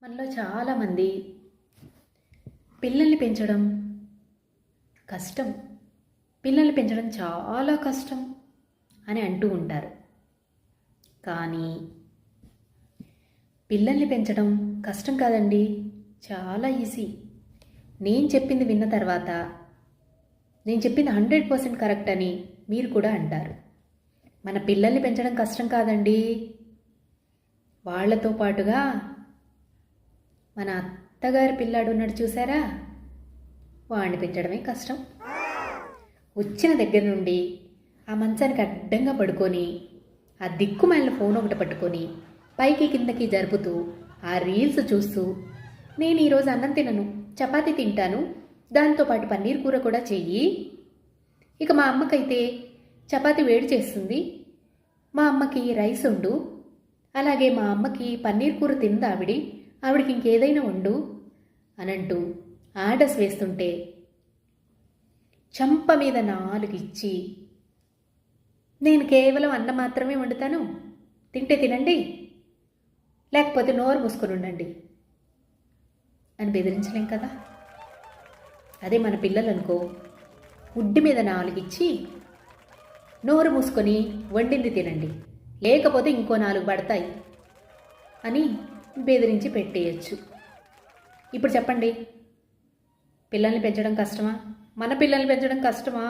మనలో చాలామంది పిల్లల్ని పెంచడం కష్టం, పిల్లల్ని పెంచడం చాలా కష్టం అని అంటూ ఉంటారు. కానీ పిల్లల్ని పెంచడం కష్టం కాదండి, చాలా ఈజీ. నేను చెప్పింది విన్న తర్వాత నేను చెప్పింది 100% కరెక్ట్ అని మీరు కూడా అంటారు. మన పిల్లల్ని పెంచడం కష్టం కాదండి, వాళ్లతో పాటుగా మన అత్తగారి పిల్లాడు ఉన్నాడు చూసారా, వాడిని పెంచడమే కష్టం. వచ్చిన దగ్గర నుండి ఆ మంచానికి అడ్డంగా పడుకొని ఆ దిక్కుమాలిన ఫోన్ ఒకటి పట్టుకొని పైకి కిందకి జరుపుతూ ఆ రీల్స్ చూస్తూ, నేను ఈరోజు అన్నం తినను, చపాతీ తింటాను, దాంతోపాటు పన్నీర్ కూర కూడా చెయ్యి, ఇక మా అమ్మకైతే చపాతీ వేడి చేస్తుంది, మా అమ్మకి రైస్ వండు, అలాగే మా అమ్మకి పన్నీర్ కూర తింది ఆవిడికి ఇంకేదైనా వండు అనంటూ ఆర్డర్స్ వేస్తుంటే చంప మీద 4 ఇచ్చి, నేను కేవలం అన్నం మాత్రమే వండుతాను, తింటే తినండి, లేకపోతే నోరు మూసుకొని ఉండండి అని బెదిరించలేం కదా. అదే మన పిల్లలు అనుకో, ఉడ్డి మీద 4 ఇచ్చి నోరు మూసుకొని వండింది తినండి, లేకపోతే ఇంకో 4 పడతాయి అని బెదిరించి పెట్టేయచ్చు. ఇప్పుడు చెప్పండి, పిల్లల్ని పెంచడం కష్టమా? మన పిల్లల్ని పెంచడం కష్టమా?